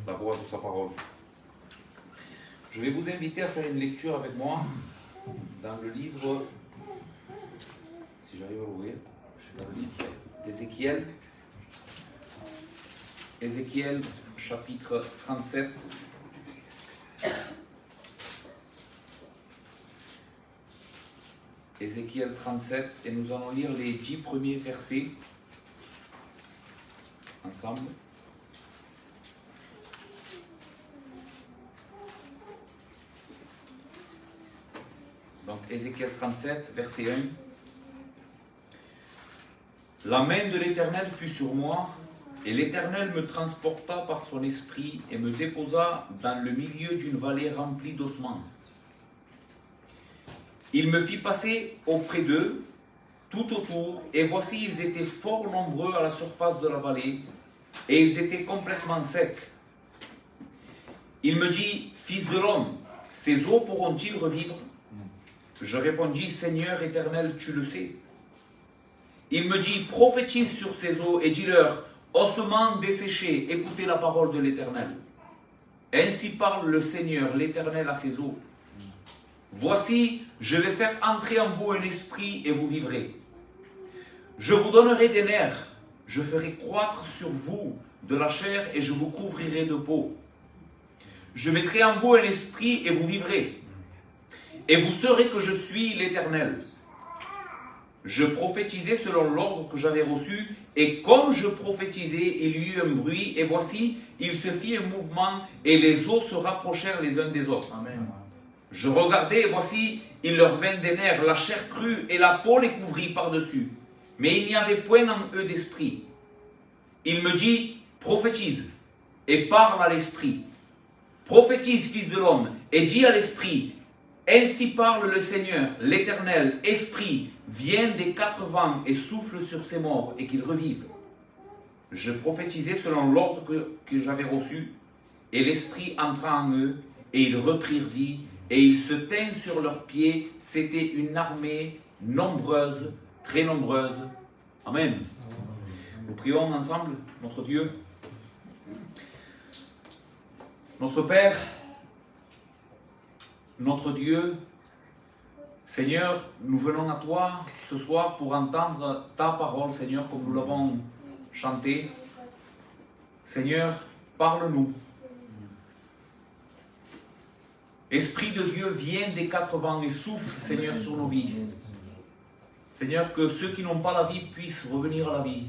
la voix de sa parole. Je vais vous inviter à faire une lecture avec moi dans le livre, si j'arrive à l'ouvrir, dans le livre d'Ézéchiel. Ézéchiel, chapitre 37. Ézéchiel 37, et nous allons lire les 10 premiers versets ensemble. Donc Ézéchiel 37, verset 1. La main de l'Éternel fut sur moi, et l'Éternel me transporta par son esprit et me déposa dans le milieu d'une vallée remplie d'ossements. Il me fit passer auprès d'eux, tout autour, et voici, ils étaient fort nombreux à la surface de la vallée, et ils étaient complètement secs. Il me dit, fils de l'homme, ces eaux pourront-ils revivre? Je répondis, Seigneur éternel, tu le sais. Il me dit, prophétise sur ces eaux et dis-leur, ossements desséchés, écoutez la parole de l'Éternel. Ainsi parle le Seigneur, l'Éternel à ces eaux. Voici, je vais faire entrer en vous un esprit et vous vivrez. Je vous donnerai des nerfs, je ferai croître sur vous de la chair et je vous couvrirai de peau. Je mettrai en vous un esprit et vous vivrez. Et vous saurez que je suis l'Éternel. Je prophétisais selon l'ordre que j'avais reçu, et comme je prophétisais, il y eut un bruit, et voici, il se fit un mouvement, et les eaux se rapprochèrent les uns des autres. Amen. Je regardais, et voici, il leur vint des nerfs, la chair crue, et la peau les couvrit par-dessus. Mais il n'y avait point en eux d'esprit. Il me dit, prophétise, et parle à l'esprit. Prophétise, fils de l'homme, et dis à l'esprit, ainsi parle le Seigneur, l'Éternel, esprit, viens des 4 vents et souffle sur ces morts et qu'ils revivent. Je prophétisais selon l'ordre que j'avais reçu, et l'esprit entra en eux, et ils reprirent vie, et ils se tinrent sur leurs pieds. C'était une armée nombreuse, très nombreuse. Amen. Nous prions ensemble, notre Dieu. Notre Père, notre Dieu, Seigneur, nous venons à toi ce soir pour entendre ta parole, Seigneur, comme nous l'avons chanté. Seigneur, parle-nous. Esprit de Dieu, viens des 4 vents et souffle, Seigneur, sur nos vies. Seigneur, que ceux qui n'ont pas la vie puissent revenir à la vie.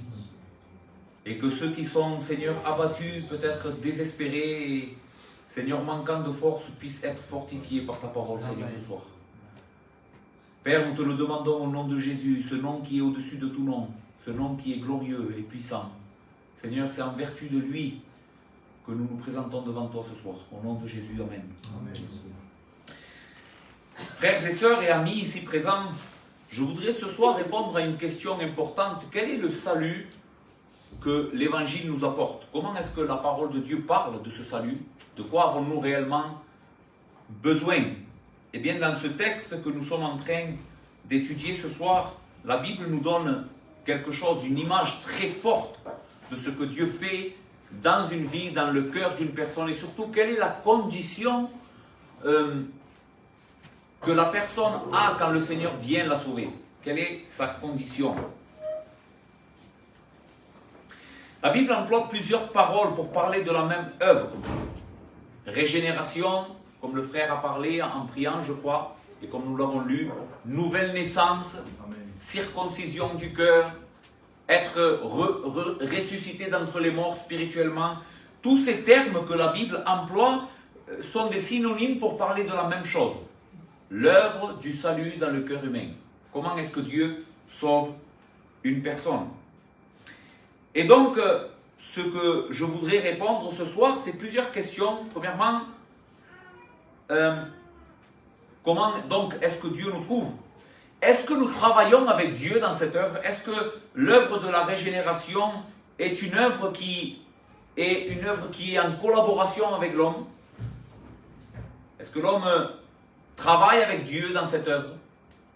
Et que ceux qui sont, Seigneur, abattus, peut-être désespérés, et, Seigneur, manquant de force, puissent être fortifiés par ta parole, Seigneur, ce soir. Père, nous te le demandons au nom de Jésus, ce nom qui est au-dessus de tout nom, ce nom qui est glorieux et puissant. Seigneur, c'est en vertu de lui que nous nous présentons devant toi ce soir. Au nom de Jésus, Amen. Amen. Frères et sœurs et amis ici présents, je voudrais ce soir répondre à une question importante. Quel est le salut que l'Évangile nous apporte? Comment est-ce que la parole de Dieu parle de ce salut? De quoi avons-nous réellement besoin? Eh bien, dans ce texte que nous sommes en train d'étudier ce soir, la Bible nous donne quelque chose, une image très forte de ce que Dieu fait dans une vie, dans le cœur d'une personne, et surtout, quelle est la condition que la personne a quand le Seigneur vient la sauver. Quelle est sa condition? La Bible emploie plusieurs paroles pour parler de la même œuvre. Régénération, comme le frère a parlé en priant, je crois, et comme nous l'avons lu, nouvelle naissance, circoncision du cœur, être ressuscité d'entre les morts spirituellement. Tous ces termes que la Bible emploie sont des synonymes pour parler de la même chose. L'œuvre du salut dans le cœur humain. Comment est-ce que Dieu sauve une personne? Et donc, ce que je voudrais répondre ce soir, c'est plusieurs questions. Premièrement, comment donc est-ce que Dieu nous trouve? Est-ce que nous travaillons avec Dieu dans cette œuvre? Est-ce que l'œuvre de la régénération est une œuvre qui est en collaboration avec l'homme? Est-ce que l'homme travaille avec Dieu dans cette œuvre?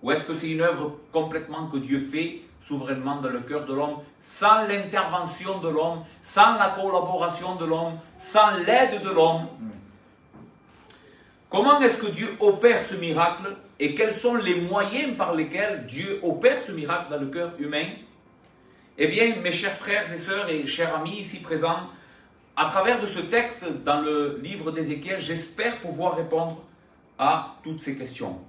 Ou est-ce que c'est une œuvre complètement que Dieu fait souverainement dans le cœur de l'homme, sans l'intervention de l'homme, sans la collaboration de l'homme, sans l'aide de l'homme. Comment est-ce que Dieu opère ce miracle et quels sont les moyens par lesquels Dieu opère ce miracle dans le cœur humain? Eh bien, mes chers frères et sœurs et chers amis ici présents, à travers de ce texte dans le livre d'Ézéchiel, j'espère pouvoir répondre à toutes ces questions.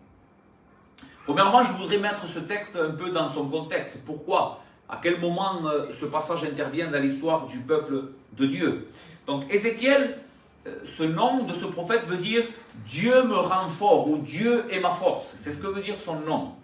Premièrement, je voudrais mettre ce texte un peu dans son contexte. Pourquoi? À quel moment ce passage intervient dans l'histoire du peuple de Dieu? Donc, Ézéchiel, ce nom de ce prophète veut dire « Dieu me rend fort » ou « Dieu est ma force ». C'est ce que veut dire son nom.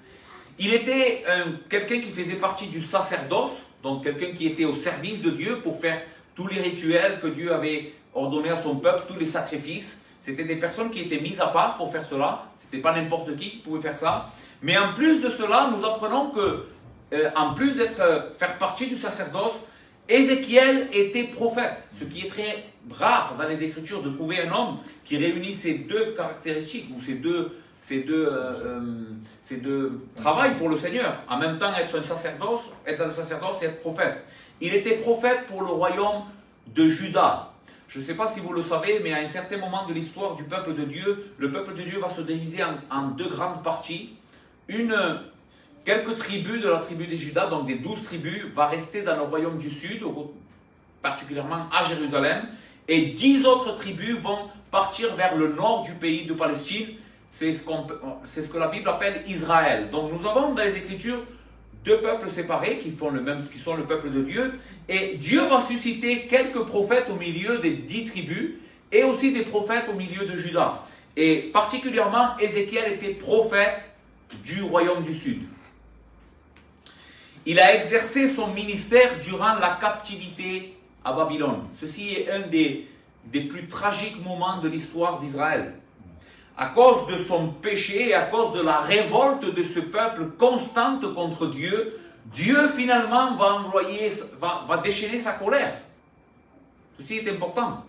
Il était quelqu'un qui faisait partie du sacerdoce, donc quelqu'un qui était au service de Dieu pour faire tous les rituels que Dieu avait ordonnés à son peuple, tous les sacrifices. C'était des personnes qui étaient mises à part pour faire cela. Ce n'était pas n'importe qui pouvait faire ça. Mais en plus de cela, nous apprenons que, en plus d'être faire partie du sacerdoce, Ézéchiel était prophète, ce qui est très rare dans les Écritures de trouver un homme qui réunit ces deux caractéristiques ou ces deux travail pour le Seigneur. En même temps, être dans le sacerdoce et être prophète. Il était prophète pour le royaume de Juda. Je ne sais pas si vous le savez, mais à un certain moment de l'histoire du peuple de Dieu, le peuple de Dieu va se diviser en deux grandes parties. Quelques tribus de la tribu des Judas, donc des 12 tribus, va rester dans le royaume du sud, particulièrement à Jérusalem, et 10 autres tribus vont partir vers le nord du pays de Palestine. C'est ce que la Bible appelle Israël. Donc nous avons dans les Écritures deux peuples séparés qui sont le peuple de Dieu, et Dieu va susciter quelques prophètes au milieu des 10 tribus, et aussi des prophètes au milieu de Juda. Et particulièrement, Ézéchiel était prophète du royaume du sud. Il a exercé son ministère durant la captivité à Babylone. Ceci est un des plus tragiques moments de l'histoire d'Israël. À cause de son péché et à cause de la révolte de ce peuple constante contre Dieu, Dieu finalement va déchaîner sa colère. Ceci est important.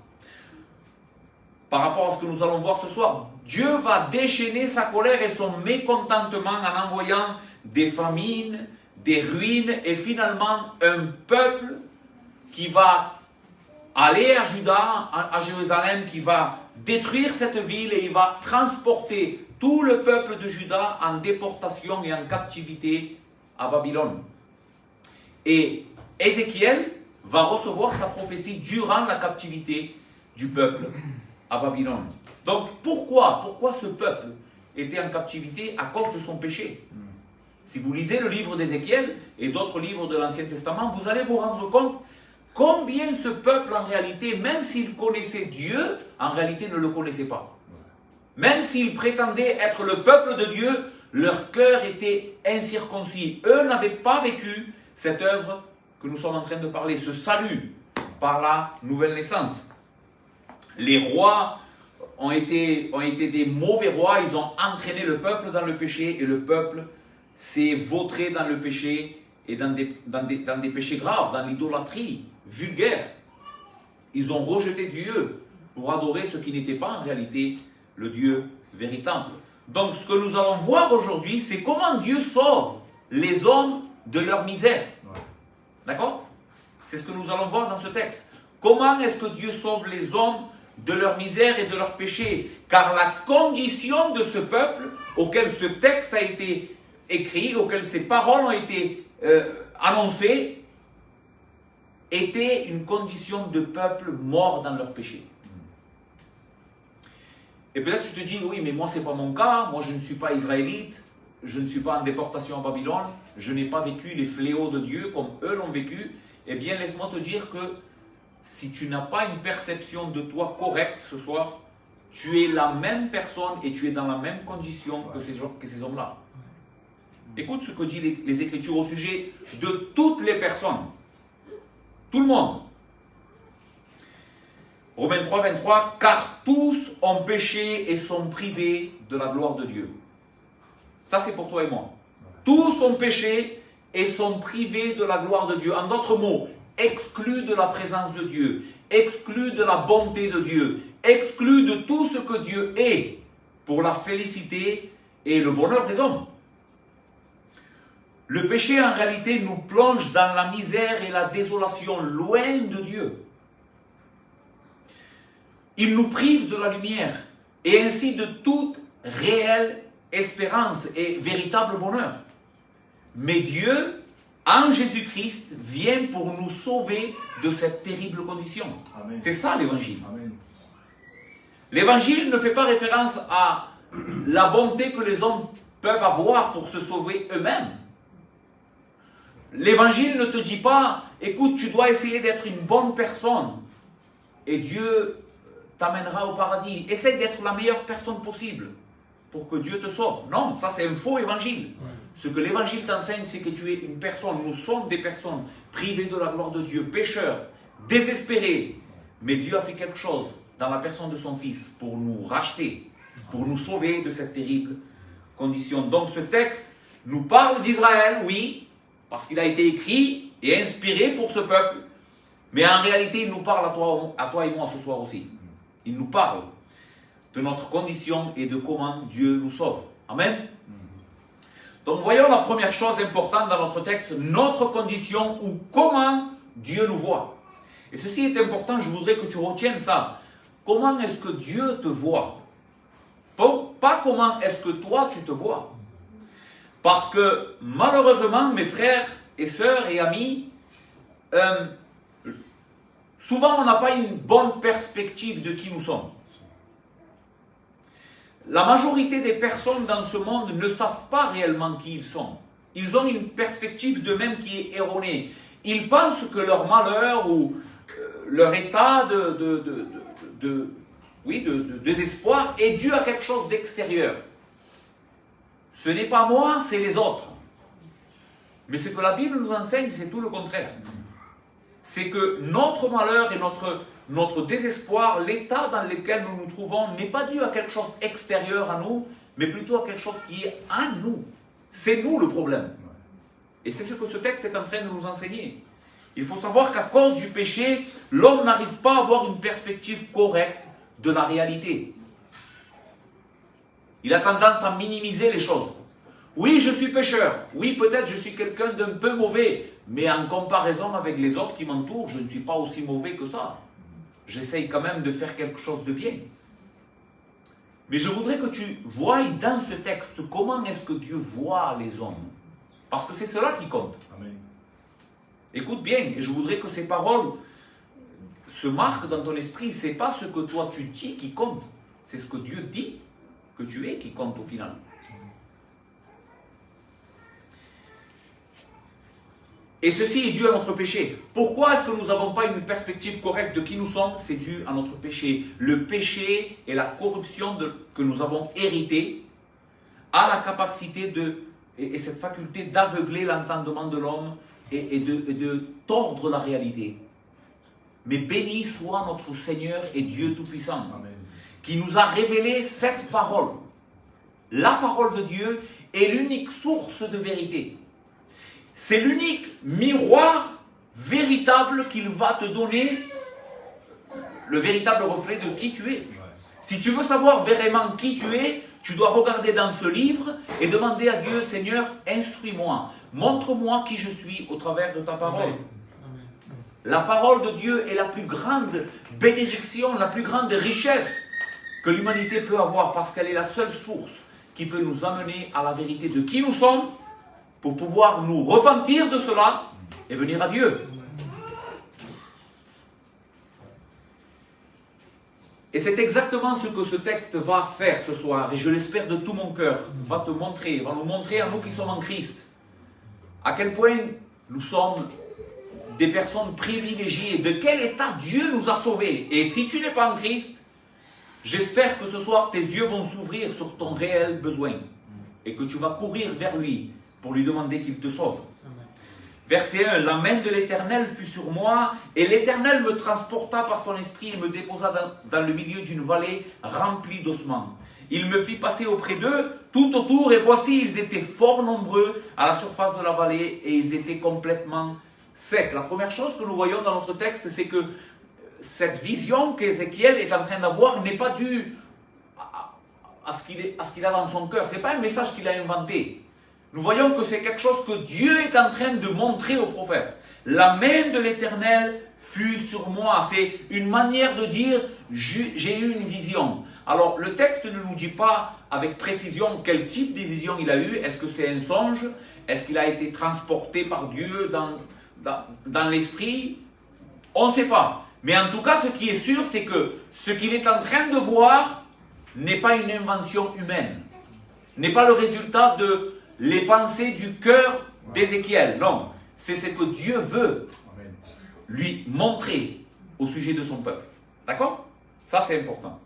Par rapport à ce que nous allons voir ce soir, Dieu va déchaîner sa colère et son mécontentement en envoyant des famines, des ruines et finalement un peuple qui va aller à Juda, à Jérusalem, qui va détruire cette ville et il va transporter tout le peuple de Juda en déportation et en captivité à Babylone. Et Ézéchiel va recevoir sa prophétie durant la captivité du peuple à Babylone. Donc pourquoi ce peuple était en captivité? À cause de son péché. Si vous lisez le livre d'Ézéchiel et d'autres livres de l'Ancien Testament, vous allez vous rendre compte combien ce peuple en réalité, même s'il connaissait Dieu, en réalité ne le connaissait pas. Même s'ils prétendaient être le peuple de Dieu, leur cœur était incirconcis. Eux n'avaient pas vécu cette œuvre que nous sommes en train de parler, ce salut par la nouvelle naissance. Les rois ont été des mauvais rois, ils ont entraîné le peuple dans le péché et le peuple s'est vautré dans le péché et dans des péchés graves, dans l'idolâtrie vulgaire. Ils ont rejeté Dieu pour adorer ce qui n'était pas en réalité le Dieu véritable. Donc ce que nous allons voir aujourd'hui, c'est comment Dieu sauve les hommes de leur misère. D'accord? C'est ce que nous allons voir dans ce texte. Comment est-ce que Dieu sauve les hommes de leur misère et de leur péché? Car la condition de ce peuple auquel ce texte a été écrit, auquel ces paroles ont été annoncées, était une condition de peuple mort dans leur péché. Et peut-être tu te dis, oui, mais moi c'est pas mon cas, moi je ne suis pas israélite, je ne suis pas en déportation à Babylone, je n'ai pas vécu les fléaux de Dieu comme eux l'ont vécu. Eh bien laisse-moi te dire que si tu n'as pas une perception de toi correcte ce soir, tu es la même personne et tu es dans la même condition que ces hommes-là. Écoute ce que disent les Écritures au sujet de toutes les personnes. Tout le monde. Romains 3, 23, car tous ont péché et sont privés de la gloire de Dieu. Ça c'est pour toi et moi. Tous ont péché et sont privés de la gloire de Dieu. En d'autres mots, exclus de la présence de Dieu, exclus de la bonté de Dieu, exclus de tout ce que Dieu est pour la félicité et le bonheur des hommes. Le péché, en réalité, nous plonge dans la misère et la désolation, loin de Dieu. Il nous prive de la lumière et ainsi de toute réelle espérance et véritable bonheur. Mais Dieu, en Jésus-Christ, vient pour nous sauver de cette terrible condition. C'est ça l'évangile. L'évangile ne fait pas référence à la bonté que les hommes peuvent avoir pour se sauver eux-mêmes. L'évangile ne te dit pas, écoute, tu dois essayer d'être une bonne personne et Dieu t'amènera au paradis. Essaye d'être la meilleure personne possible pour que Dieu te sauve. Non, ça c'est un faux évangile. Ce que l'évangile t'enseigne, c'est que tu es une personne, nous sommes des personnes privées de la gloire de Dieu, pécheurs, désespérés. Mais Dieu a fait quelque chose dans la personne de son Fils pour nous racheter, pour nous sauver de cette terrible condition. Donc ce texte nous parle d'Israël, oui, parce qu'il a été écrit et inspiré pour ce peuple, mais en réalité il nous parle à toi et moi ce soir aussi. Il nous parle de notre condition et de comment Dieu nous sauve. Amen. Donc voyons la première chose importante dans notre texte, notre condition ou comment Dieu nous voit. Et ceci est important, je voudrais que tu retiennes ça. Comment est-ce que Dieu te voit? Pas comment est-ce que toi tu te vois. Parce que malheureusement, mes frères et sœurs et amis, souvent on n'a pas une bonne perspective de qui nous sommes. La majorité des personnes dans ce monde ne savent pas réellement qui ils sont. Ils ont une perspective d'eux-mêmes qui est erronée. Ils pensent que leur malheur ou leur état de désespoir est dû à quelque chose d'extérieur. Ce n'est pas moi, c'est les autres. Mais ce que la Bible nous enseigne, c'est tout le contraire. C'est que notre malheur et notre désespoir, l'état dans lequel nous nous trouvons, n'est pas dû à quelque chose extérieur à nous, mais plutôt à quelque chose qui est en nous. C'est nous le problème. Et c'est ce que ce texte est en train de nous enseigner. Il faut savoir qu'à cause du péché, l'homme n'arrive pas à avoir une perspective correcte de la réalité. Il a tendance à minimiser les choses. Oui, je suis pécheur. Oui, peut-être je suis quelqu'un d'un peu mauvais. Mais en comparaison avec les autres qui m'entourent, je ne suis pas aussi mauvais que ça. J'essaye quand même de faire quelque chose de bien. Mais je voudrais que tu voies dans ce texte comment est-ce que Dieu voit les hommes. Parce que c'est cela qui compte. Amen. Écoute bien, et je voudrais que ces paroles se marquent dans ton esprit. Ce n'est pas ce que toi tu dis qui compte. C'est ce que Dieu dit que tu es qui compte au final. Et ceci est dû à notre péché. Pourquoi est-ce que nous n'avons pas une perspective correcte de qui nous sommes? C'est dû à notre péché. Le péché et la corruption que nous avons hérité a la capacité et cette faculté d'aveugler l'entendement de l'homme et de tordre la réalité. Mais béni soit notre Seigneur et Dieu Tout-Puissant, qui nous a révélé cette parole. La parole de Dieu est l'unique source de vérité. C'est l'unique miroir véritable qu'il va te donner, le véritable reflet de qui tu es. Si tu veux savoir vraiment qui tu es, tu dois regarder dans ce livre et demander à Dieu, Seigneur, instruis-moi, montre-moi qui je suis au travers de ta parole. La parole de Dieu est la plus grande bénédiction, la plus grande richesse que l'humanité peut avoir parce qu'elle est la seule source qui peut nous amener à la vérité de qui nous sommes pour pouvoir nous repentir de cela et venir à Dieu. Et c'est exactement ce que ce texte va faire ce soir, et je l'espère de tout mon cœur, va nous montrer à nous qui sommes en Christ, à quel point nous sommes des personnes privilégiées, de quel état Dieu nous a sauvés. Et si tu n'es pas en Christ, j'espère que ce soir tes yeux vont s'ouvrir sur ton réel besoin, et que tu vas courir vers lui, pour lui demander qu'il te sauve. Amen. Verset 1, la main de l'Éternel fut sur moi, et l'Éternel me transporta par son esprit et me déposa dans le milieu d'une vallée remplie d'ossements. Il me fit passer auprès d'eux, tout autour, et voici, ils étaient fort nombreux à la surface de la vallée, et ils étaient complètement secs. La première chose que nous voyons dans notre texte, c'est que cette vision qu'Ézéchiel est en train d'avoir n'est pas due à ce qu'il a dans son cœur. Ce n'est pas un message qu'il a inventé. nous voyons que c'est quelque chose que Dieu est en train de montrer au prophète. La main de l'Éternel fut sur moi. C'est une manière de dire, j'ai eu une vision. Alors, le texte ne nous dit pas avec précision quel type de vision il a eu. Est-ce que c'est un songe? Est-ce qu'il a été transporté par Dieu dans l'esprit? On ne sait pas. Mais en tout cas, ce qui est sûr, c'est que ce qu'il est en train de voir n'est pas une invention humaine. N'est pas le résultat de les pensées du cœur d'Ézéchiel. Non, c'est ce que Dieu veut lui montrer au sujet de son peuple. D'accord? Ça, c'est important.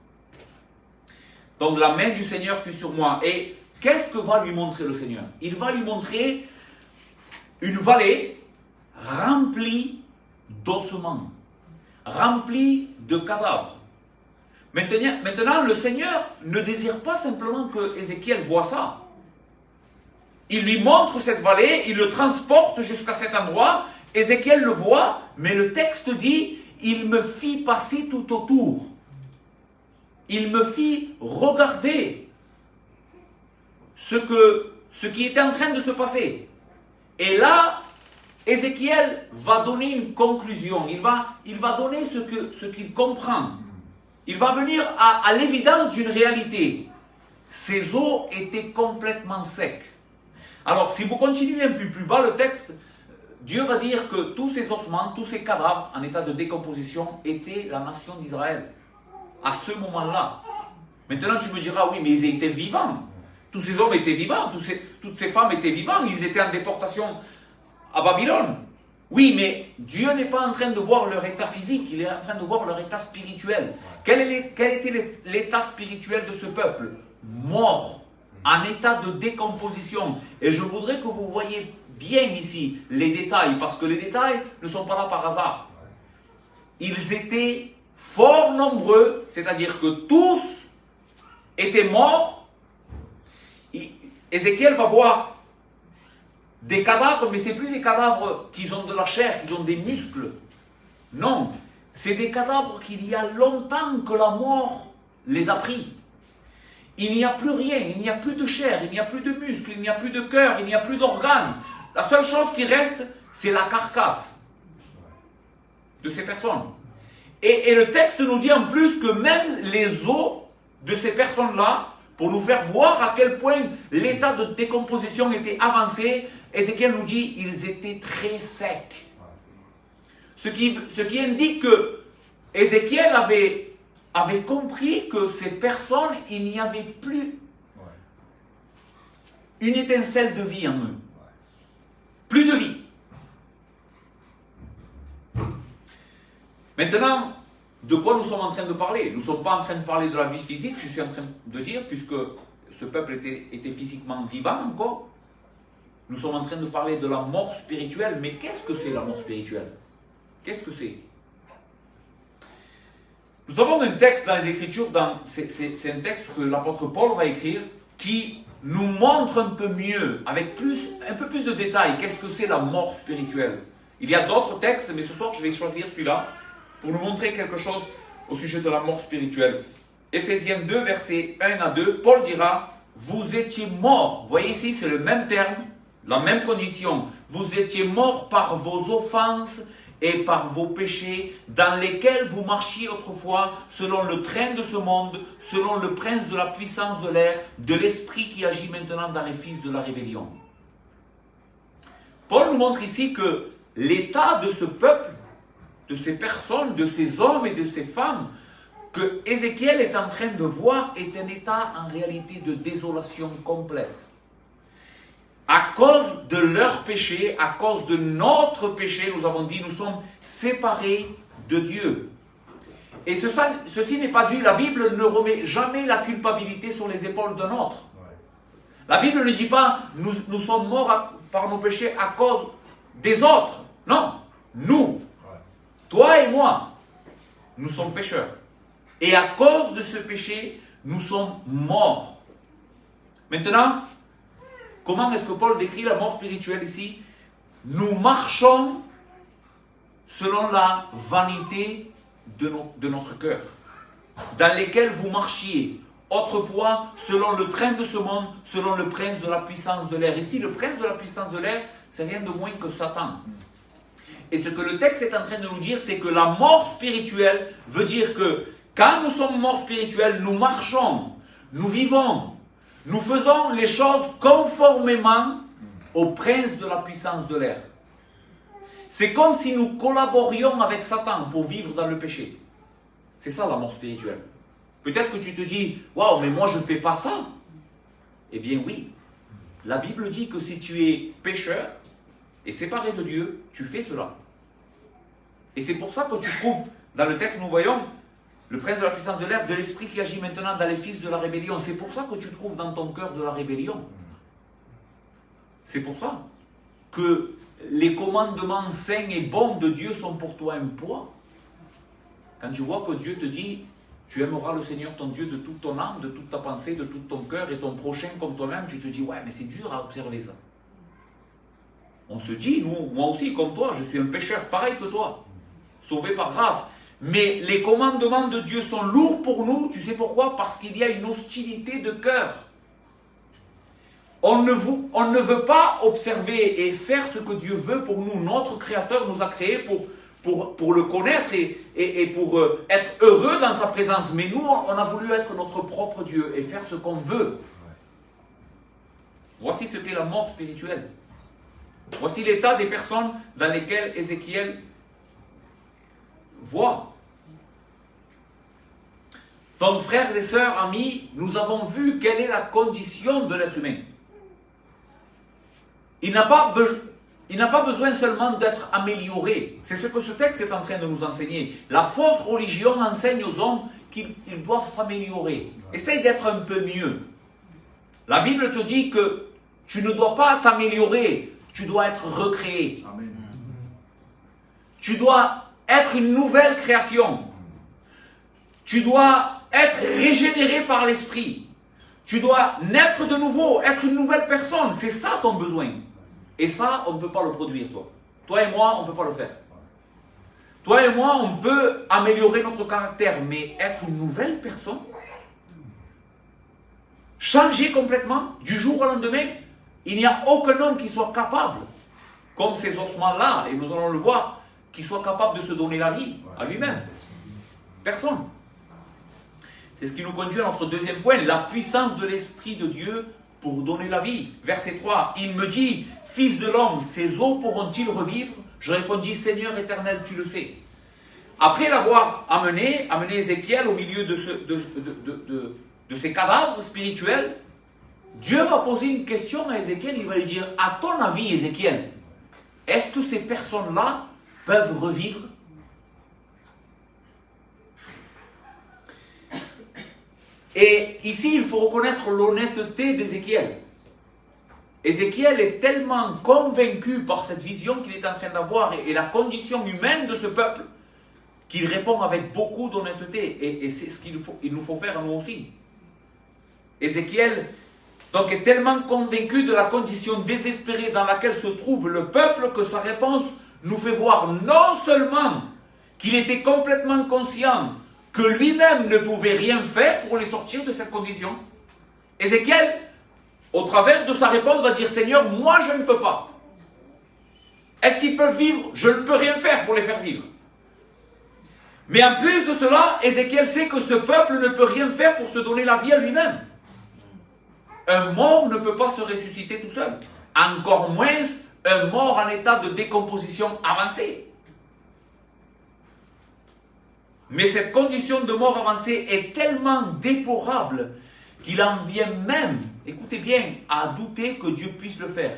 Donc, la main du Seigneur fut sur moi. Et qu'est-ce que va lui montrer le Seigneur? Il va lui montrer une vallée remplie d'ossements, remplie de cadavres. Maintenant, le Seigneur ne désire pas simplement que Ézéchiel voit ça. Il lui montre cette vallée, il le transporte jusqu'à cet endroit. Ézéchiel le voit, mais le texte dit, il me fit passer tout autour. Il me fit regarder ce qui était en train de se passer. Et là, Ézéchiel va donner une conclusion. Il va donner ce qu'il comprend. Il va venir à l'évidence d'une réalité. Ces eaux étaient complètement secs. Alors, si vous continuez un peu plus bas le texte, Dieu va dire que tous ces ossements, tous ces cadavres en état de décomposition étaient la nation d'Israël. À ce moment-là. Maintenant, tu me diras, oui, mais ils étaient vivants. Tous ces hommes étaient vivants, toutes ces femmes étaient vivantes, ils étaient en déportation à Babylone. Oui, mais Dieu n'est pas en train de voir leur état physique, il est en train de voir leur état spirituel. Quel était l'état spirituel de ce peuple? Mort, en état de décomposition. Et je voudrais que vous voyez bien ici les détails, parce que les détails ne sont pas là par hasard. Ils étaient fort nombreux, c'est-à-dire que tous étaient morts. Ézéchiel va voir des cadavres, mais ce n'est plus des cadavres qui ont de la chair, qui ont des muscles. Non, c'est des cadavres qu'il y a longtemps que la mort les a pris. Il n'y a plus rien, il n'y a plus de chair, il n'y a plus de muscles, il n'y a plus de cœur, il n'y a plus d'organes. La seule chose qui reste, c'est la carcasse de ces personnes. Et le texte nous dit en plus que même les os de ces personnes-là, pour nous faire voir à quel point l'état de décomposition était avancé, Ézéchiel nous dit ils étaient très secs. Ce qui indique que Ézéchiel avait compris que ces personnes, il n'y avait plus une étincelle de vie en eux. Plus de vie. Maintenant, de quoi nous sommes en train de parler? Nous ne sommes pas en train de parler de la vie physique, je suis en train de dire, puisque ce peuple était physiquement vivant encore. Nous sommes en train de parler de la mort spirituelle, mais qu'est-ce que c'est la mort spirituelle? Qu'est-ce que c'est? Nous avons un texte dans les Écritures, c'est un texte que l'apôtre Paul va écrire, qui nous montre un peu mieux, avec un peu plus de détails, qu'est-ce que c'est la mort spirituelle. Il y a d'autres textes, mais ce soir je vais choisir celui-là, pour nous montrer quelque chose au sujet de la mort spirituelle. Éphésiens 2, versets 1 à 2, Paul dira, vous étiez morts, vous voyez ici c'est le même terme, la même condition, vous étiez morts par vos offenses et par vos péchés, dans lesquels vous marchiez autrefois, selon le train de ce monde, selon le prince de la puissance de l'air, de l'esprit qui agit maintenant dans les fils de la rébellion. Paul nous montre ici que l'état de ce peuple, de ces personnes, de ces hommes et de ces femmes, que Ézéchiel est en train de voir, est un état en réalité de désolation complète. À cause de leur péché, à cause de notre péché, nous avons dit, nous sommes séparés de Dieu. Et ceci n'est pas dû, la Bible ne remet jamais la culpabilité sur les épaules d'un autre. La Bible ne dit pas, nous sommes morts par nos péchés à cause des autres. Non, nous, toi et moi, nous sommes pécheurs. Et à cause de ce péché, nous sommes morts. Maintenant, comment est-ce que Paul décrit la mort spirituelle ici? Nous marchons selon la vanité de notre cœur, dans lesquels vous marchiez autrefois selon le train de ce monde, selon le prince de la puissance de l'air. Ici, le prince de la puissance de l'air, c'est rien de moins que Satan. Et ce que le texte est en train de nous dire, c'est que la mort spirituelle veut dire que quand nous sommes morts spirituels, nous marchons, nous vivons, nous faisons les choses conformément au prince de la puissance de l'air. C'est comme si nous collaborions avec Satan pour vivre dans le péché. C'est ça la mort spirituelle. Peut-être que tu te dis, waouh, mais moi je ne fais pas ça. Eh bien oui, la Bible dit que si tu es pécheur et séparé de Dieu, tu fais cela. Et c'est pour ça que tu trouves, dans le texte nous voyons, le prince de la puissance de l'air, de l'esprit qui agit maintenant dans les fils de la rébellion. C'est pour ça que tu trouves dans ton cœur de la rébellion. C'est pour ça que les commandements saints et bons de Dieu sont pour toi un poids. Quand tu vois que Dieu te dit, tu aimeras le Seigneur ton Dieu de toute ton âme, de toute ta pensée, de tout ton cœur et ton prochain comme toi-même, tu te dis, ouais, mais c'est dur à observer ça. On se dit, nous, moi aussi, comme toi, je suis un pécheur pareil que toi, sauvé par grâce. Mais les commandements de Dieu sont lourds pour nous, tu sais pourquoi? Parce qu'il y a une hostilité de cœur. On ne veut pas observer et faire ce que Dieu veut pour nous. Notre Créateur nous a créés pour le connaître et pour être heureux dans sa présence. Mais nous, on a voulu être notre propre Dieu et faire ce qu'on veut. Voici ce qu'est la mort spirituelle. Voici l'état des personnes dans lesquelles Ézéchiel voit. Donc, frères et sœurs, amis, nous avons vu quelle est la condition de l'être humain. Il n'a pas besoin seulement d'être amélioré. C'est ce que ce texte est en train de nous enseigner. La fausse religion enseigne aux hommes qu'ils doivent s'améliorer. Essaye d'être un peu mieux. La Bible te dit que tu ne dois pas t'améliorer, tu dois être recréé. Amen. Tu dois être une nouvelle création. Tu dois être régénéré par l'esprit. Tu dois naître de nouveau, être une nouvelle personne. C'est ça ton besoin. Et ça, on ne peut pas le produire, toi. Toi et moi, on ne peut pas le faire. Toi et moi, on peut améliorer notre caractère, mais être une nouvelle personne, changer complètement, du jour au lendemain, il n'y a aucun homme qui soit capable, comme ces ossements-là, et nous allons le voir, qui soit capable de se donner la vie à lui-même. Personne. C'est ce qui nous conduit à notre deuxième point, la puissance de l'Esprit de Dieu pour donner la vie. Verset 3, il me dit, fils de l'homme, ces eaux pourront-ils revivre? Je répondis, Seigneur éternel, tu le sais. Après l'avoir amené Ézéchiel au milieu de ces cadavres spirituels, Dieu va poser une question à Ézéchiel, il va lui dire, à ton avis, Ézéchiel, est-ce que ces personnes-là peuvent revivre? Et ici, il faut reconnaître l'honnêteté d'Ézéchiel. Ézéchiel est tellement convaincu par cette vision qu'il est en train d'avoir et la condition humaine de ce peuple qu'il répond avec beaucoup d'honnêteté. Et c'est ce qu'il nous faut faire nous aussi. Ézéchiel donc, est tellement convaincu de la condition désespérée dans laquelle se trouve le peuple que sa réponse nous fait voir non seulement qu'il était complètement conscient que lui-même ne pouvait rien faire pour les sortir de cette condition. Ézéchiel, au travers de sa réponse, va dire, Seigneur, moi je ne peux pas. Est-ce qu'ils peuvent vivre? Je ne peux rien faire pour les faire vivre. Mais en plus de cela, Ézéchiel sait que ce peuple ne peut rien faire pour se donner la vie à lui-même. Un mort ne peut pas se ressusciter tout seul. Encore moins un mort en état de décomposition avancée. Mais cette condition de mort avancée est tellement déplorable qu'il en vient même, écoutez bien, à douter que Dieu puisse le faire.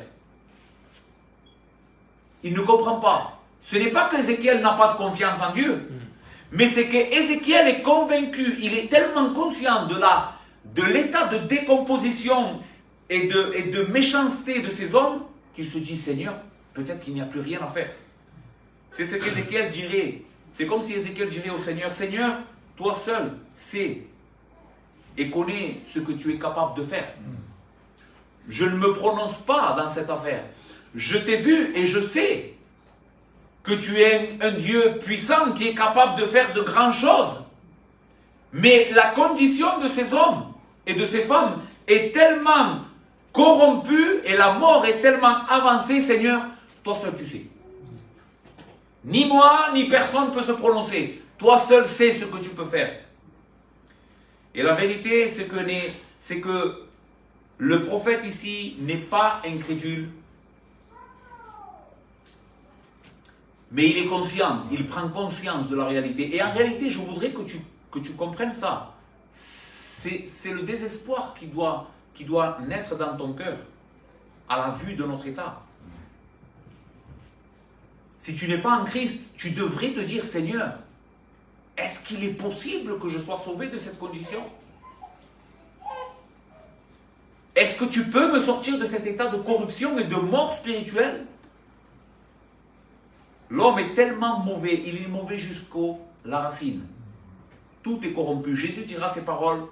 Il ne comprend pas. Ce n'est pas qu'Ézéchiel n'a pas de confiance en Dieu, mais c'est qu'Ézéchiel est convaincu, il est tellement conscient de l'état de décomposition et de méchanceté de ces hommes qu'il se dit, Seigneur, peut-être qu'il n'y a plus rien à faire. C'est ce qu'Ézéchiel dirait. C'est comme si Ézéchiel dirait au Seigneur, Seigneur, toi seul sais et connais ce que tu es capable de faire. Je ne me prononce pas dans cette affaire. Je t'ai vu et je sais que tu es un Dieu puissant qui est capable de faire de grandes choses. Mais la condition de ces hommes et de ces femmes est tellement corrompu et la mort est tellement avancée, Seigneur, toi seul tu sais. Ni moi, ni personne ne peut se prononcer. Toi seul sais ce que tu peux faire. Et la vérité, c'est que le prophète ici n'est pas incrédule, mais il est conscient, il prend conscience de la réalité. Et en réalité, je voudrais que tu comprennes ça. C'est le désespoir qui doit naître dans ton cœur à la vue de notre état. Si tu n'es pas en Christ, tu devrais te dire, Seigneur, est-ce qu'il est possible que je sois sauvé de cette condition? Est-ce que tu peux me sortir de cet état de corruption et de mort spirituelle? L'homme est tellement mauvais, il est mauvais jusqu'à la racine. Tout est corrompu. Jésus dira ces paroles.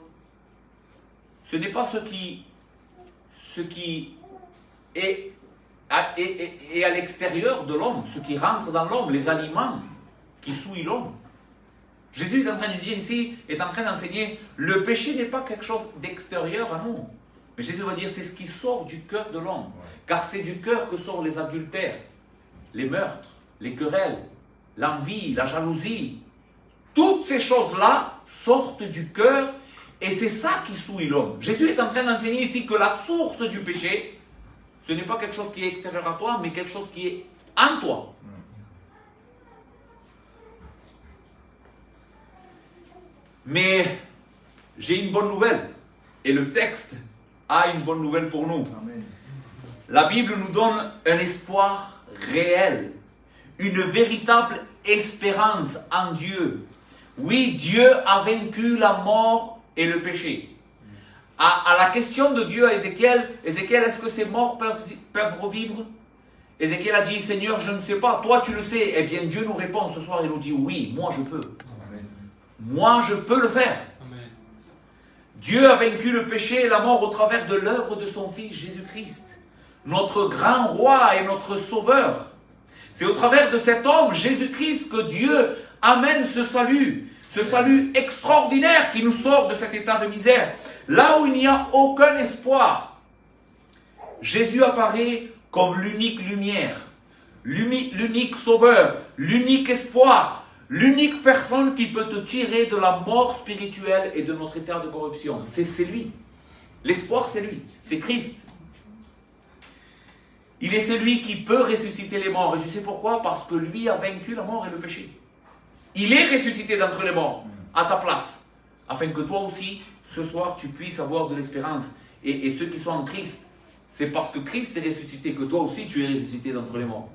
Ce n'est pas ce qui est à l'extérieur de l'homme, ce qui rentre dans l'homme, les aliments qui souillent l'homme. Jésus est en train de dire ici, est en train d'enseigner, le péché n'est pas quelque chose d'extérieur à nous. Mais Jésus va dire, c'est ce qui sort du cœur de l'homme. Car c'est du cœur que sortent les adultères, les meurtres, les querelles, l'envie, la jalousie. Toutes ces choses-là sortent du cœur et c'est ça qui souille l'homme. Jésus est en train d'enseigner ici que la source du péché, ce n'est pas quelque chose qui est extérieur à toi, mais quelque chose qui est en toi. Mais j'ai une bonne nouvelle. Et le texte a une bonne nouvelle pour nous. Amen. La Bible nous donne un espoir réel, une véritable espérance en Dieu. Oui, Dieu a vaincu la mort et le péché. À la question de Dieu à Ézéchiel, est-ce que ces morts peuvent revivre? Ézéchiel a dit, Seigneur, je ne sais pas, toi tu le sais. Eh bien, Dieu nous répond ce soir, il nous dit, oui, moi je peux. Amen. Moi je peux le faire. Amen. Dieu a vaincu le péché et la mort au travers de l'œuvre de son Fils Jésus-Christ, notre grand roi et notre sauveur. C'est au travers de cet homme, Jésus-Christ, que Dieu amène ce salut extraordinaire qui nous sort de cet état de misère. Là où il n'y a aucun espoir, Jésus apparaît comme l'unique lumière, l'unique sauveur, l'unique espoir, l'unique personne qui peut te tirer de la mort spirituelle et de notre état de corruption. C'est lui. L'espoir, c'est lui. C'est Christ. Il est celui qui peut ressusciter les morts. Et tu sais pourquoi? Parce que lui a vaincu la mort et le péché. Il est ressuscité d'entre les morts, à ta place, afin que toi aussi, ce soir, tu puisses avoir de l'espérance. Et ceux qui sont en Christ, c'est parce que Christ est ressuscité que toi aussi, tu es ressuscité d'entre les morts.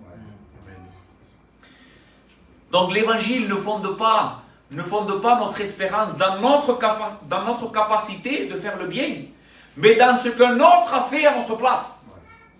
Donc l'évangile ne fonde pas notre espérance dans notre capacité de faire le bien, mais dans ce qu'un autre a fait à notre place.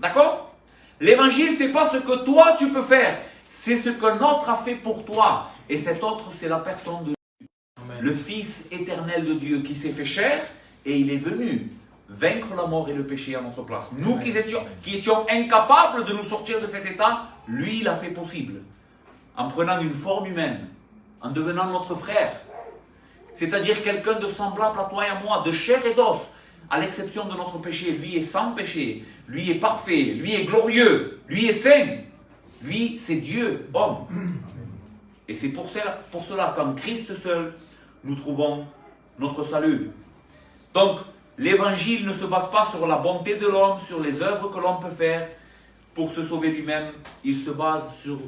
D'accord? L'évangile, c'est pas ce que toi tu peux faire, c'est ce qu'un autre a fait pour toi. Et cet autre, c'est la personne de Dieu. Amen. Le Fils éternel de Dieu qui s'est fait chair et il est venu vaincre la mort et le péché à notre place. Nous qui étions incapables de nous sortir de cet état, lui, il a fait possible. En prenant une forme humaine, en devenant notre frère. C'est-à-dire quelqu'un de semblable à toi et à moi, de chair et d'os, à l'exception de notre péché. Lui est sans péché, lui est parfait, lui est glorieux, lui est saint. Lui, c'est Dieu, homme. Et c'est pour cela qu'en Christ seul, nous trouvons notre salut. Donc, l'évangile ne se base pas sur la bonté de l'homme, sur les œuvres que l'homme peut faire pour se sauver lui-même. Il se base sur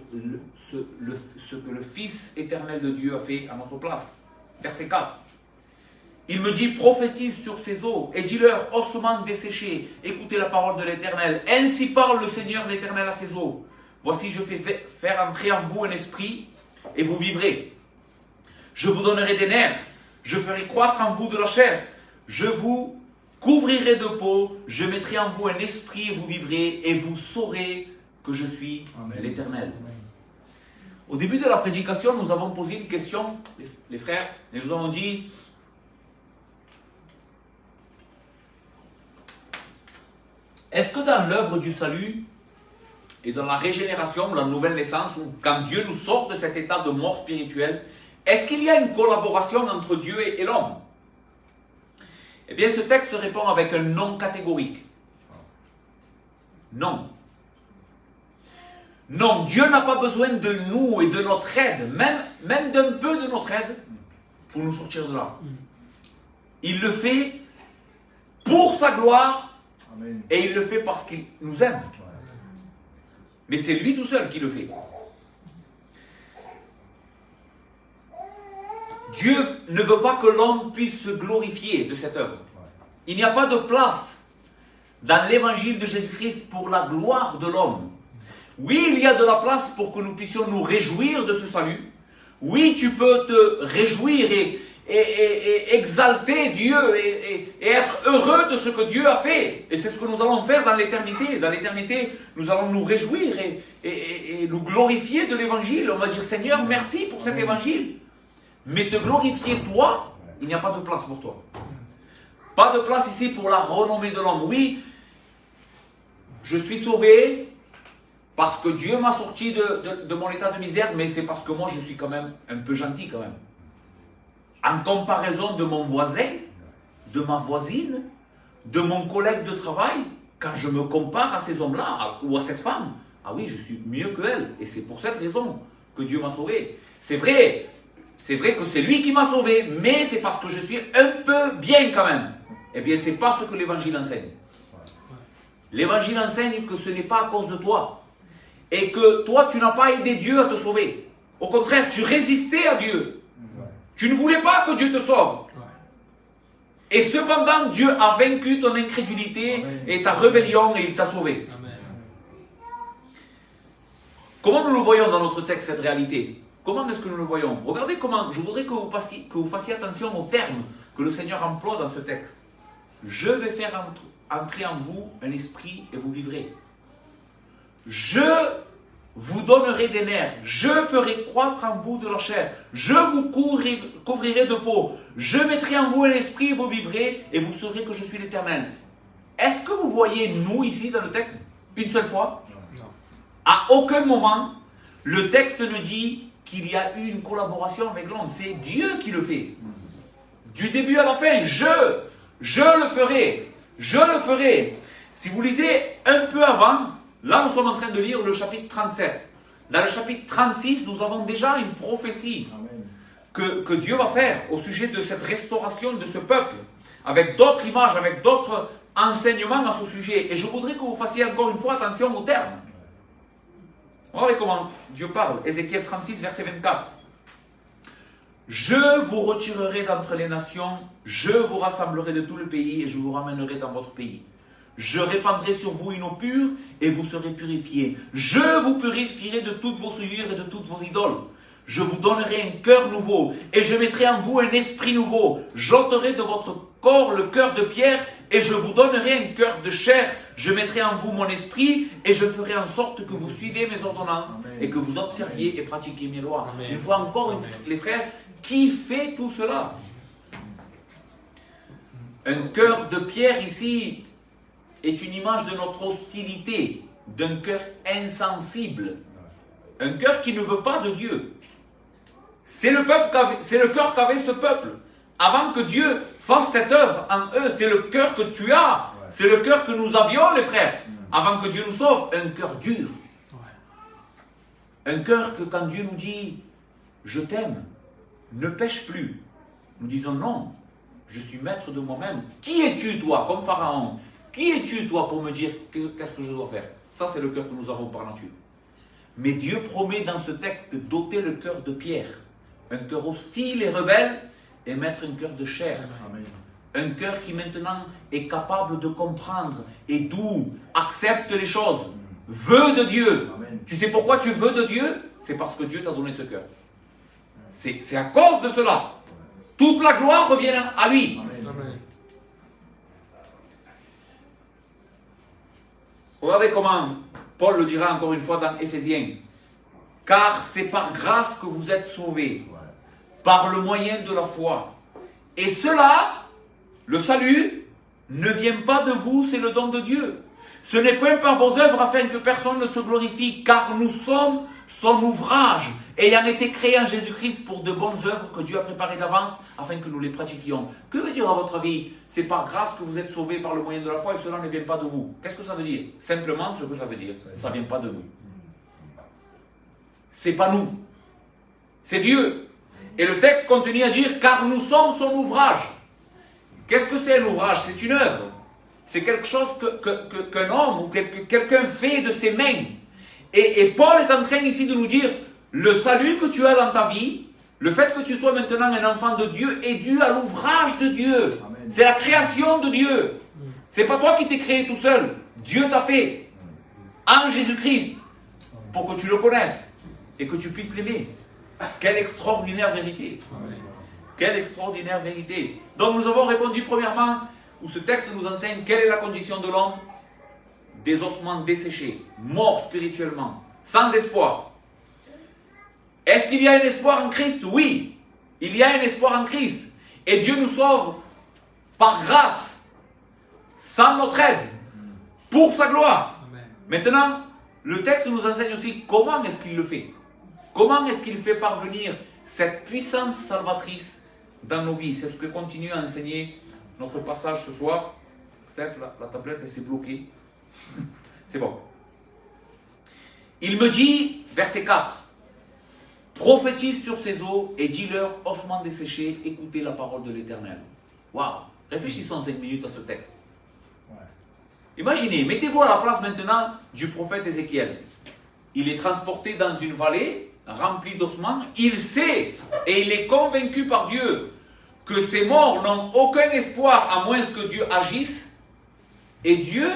ce que le Fils éternel de Dieu a fait à notre place. Verset 4. Il me dit, prophétise sur ces eaux et dis-leur, ossements desséchés, écoutez la parole de l'Éternel. Ainsi parle le Seigneur l'Éternel à ces eaux. Voici, je fais faire entrer en vous un esprit et vous vivrez. Je vous donnerai des nerfs, je ferai croître en vous de la chair, je vous couvrirai de peau, je mettrai en vous un esprit et vous vivrez, et vous saurez que je suis l'Éternel. Au début de la prédication, nous avons posé une question, les frères, et nous avons dit, est-ce que dans l'œuvre du salut et dans la régénération, la nouvelle naissance, ou quand Dieu nous sort de cet état de mort spirituelle, est-ce qu'il y a une collaboration entre Dieu et l'homme? Eh bien, ce texte répond avec un non catégorique. Non. Non, Dieu n'a pas besoin de nous et de notre aide, même d'un peu de notre aide, pour nous sortir de là. Il le fait pour sa gloire. Amen. Et il le fait parce qu'il nous aime. Mais c'est lui tout seul qui le fait. Dieu ne veut pas que l'homme puisse se glorifier de cette œuvre. Il n'y a pas de place dans l'évangile de Jésus-Christ pour la gloire de l'homme. Oui, il y a de la place pour que nous puissions nous réjouir de ce salut. Oui, tu peux te réjouir et exalter Dieu et être heureux de ce que Dieu a fait. Et c'est ce que nous allons faire dans l'éternité. Dans l'éternité, nous allons nous réjouir et nous glorifier de l'évangile. On va dire, Seigneur, merci pour cet évangile. Mais te glorifier toi, il n'y a pas de place pour toi. Pas de place ici pour la renommée de l'homme. Oui, je suis sauvé parce que Dieu m'a sorti de mon état de misère, mais c'est parce que moi je suis quand même un peu gentil quand même. En comparaison de mon voisin, de ma voisine, de mon collègue de travail, quand je me compare à ces hommes-là ou à cette femme, ah oui, je suis mieux que elle. Et c'est pour cette raison que Dieu m'a sauvé. C'est vrai que c'est lui qui m'a sauvé, mais c'est parce que je suis un peu bien quand même. Eh bien, c'est pas ce que l'évangile enseigne. L'évangile enseigne que ce n'est pas à cause de toi. Et que toi, tu n'as pas aidé Dieu à te sauver. Au contraire, tu résistais à Dieu. Tu ne voulais pas que Dieu te sauve. Et cependant, Dieu a vaincu ton incrédulité et ta rébellion et il t'a sauvé. Amen. Comment nous le voyons dans notre texte, cette réalité? Comment est-ce que nous le voyons? Regardez comment, je voudrais que vous fassiez attention aux termes que le Seigneur emploie dans ce texte. Je vais faire entrer en vous un esprit et vous vivrez. Je vous donnerai des nerfs, je ferai croître en vous de la chair, je vous couvrirai de peau, je mettrai en vous un esprit et vous vivrez et vous saurez que je suis l'Éternel. Est-ce que vous voyez nous ici dans le texte une seule fois? Non. À aucun moment, le texte ne dit qu'il y a eu une collaboration avec l'homme. C'est Dieu qui le fait. Du début à la fin, je le ferai, je le ferai. Si vous lisez un peu avant, là nous sommes en train de lire le chapitre 37. Dans le chapitre 36, nous avons déjà une prophétie que Dieu va faire au sujet de cette restauration de ce peuple, avec d'autres images, avec d'autres enseignements à ce sujet. Et je voudrais que vous fassiez encore une fois attention aux termes. Regardez comment Dieu parle. Ézéchiel 36, verset 24. Je vous retirerai d'entre les nations, je vous rassemblerai de tout le pays et je vous ramènerai dans votre pays. Je répandrai sur vous une eau pure et vous serez purifiés. Je vous purifierai de toutes vos souillures et de toutes vos idoles. Je vous donnerai un cœur nouveau et je mettrai en vous un esprit nouveau. J'ôterai de votre corps le cœur de pierre et je vous donnerai un cœur de chair. Je mettrai en vous mon esprit et je ferai en sorte que vous suiviez mes ordonnances. Amen. Et que vous observiez et pratiquiez mes lois. Amen. Une fois encore, les frères, qui fait tout cela? Un cœur de pierre ici est une image de notre hostilité, d'un cœur insensible, un cœur qui ne veut pas de Dieu. C'est le cœur qu'avait ce peuple. Avant que Dieu fasse cette œuvre en eux, c'est le cœur que tu as, c'est le cœur que nous avions, les frères, avant que Dieu nous sauve, un cœur dur. Un cœur que quand Dieu nous dit « Je t'aime », ne pêche plus. Nous disons non, je suis maître de moi-même. Qui es-tu toi, comme Pharaon? Qui es-tu toi pour me dire qu'est-ce que je dois faire? Ça c'est le cœur que nous avons par nature. Mais Dieu promet dans ce texte d'ôter le cœur de pierre, un cœur hostile et rebelle, et mettre un cœur de chair. Amen. Un cœur qui maintenant est capable de comprendre, est doux, accepte les choses, veut de Dieu. Amen. Tu sais pourquoi tu veux de Dieu? C'est parce que Dieu t'a donné ce cœur. C'est à cause de cela. Toute la gloire revient à lui. Amen. Regardez comment Paul le dira encore une fois dans Éphésiens. Car c'est par grâce que vous êtes sauvés, par le moyen de la foi. Et cela, le salut, ne vient pas de vous, c'est le don de Dieu. Ce n'est point par vos œuvres afin que personne ne se glorifie, car nous sommes son ouvrage, ayant été créés en Jésus-Christ pour de bonnes œuvres que Dieu a préparées d'avance afin que nous les pratiquions. Que veut dire à votre avis? C'est par grâce que vous êtes sauvés par le moyen de la foi et cela ne vient pas de vous. Qu'est-ce que ça veut dire? Simplement ce que ça veut dire. Ça ne vient pas de nous. C'est pas nous. C'est Dieu. Et le texte continue à dire, car nous sommes son ouvrage. Qu'est-ce que c'est un ouvrage? C'est une œuvre. C'est quelque chose qu'un homme ou quelqu'un fait de ses mains. Et Paul est en train ici de nous dire, le salut que tu as dans ta vie, le fait que tu sois maintenant un enfant de Dieu est dû à l'ouvrage de Dieu. C'est la création de Dieu. C'est pas toi qui t'es créé tout seul. Dieu t'a fait en Jésus-Christ pour que tu le connaisses et que tu puisses l'aimer. Quelle extraordinaire vérité. Quelle extraordinaire vérité. Donc nous avons répondu premièrement, où ce texte nous enseigne quelle est la condition de l'homme? Des ossements desséchés, morts spirituellement, sans espoir. Est-ce qu'il y a un espoir en Christ? Oui, il y a un espoir en Christ. Et Dieu nous sauve par grâce, sans notre aide, pour sa gloire. Amen. Maintenant, le texte nous enseigne aussi comment est-ce qu'il le fait. Comment est-ce qu'il fait parvenir cette puissance salvatrice dans nos vies? C'est ce que continue à enseigner notre passage ce soir. Steph, la tablette, elle s'est bloquée. C'est bon. Il me dit, verset 4, prophétise sur ces eaux et dis-leur, ossements desséchés, écoutez la parole de l'Éternel. Waouh! Réfléchissons 5 minutes à ce texte. Ouais. Imaginez, mettez-vous à la place maintenant du prophète Ézéchiel. Il est transporté dans une vallée remplie d'ossements. Il sait et il est convaincu par Dieu que ces morts n'ont aucun espoir à moins que Dieu agisse. Et Dieu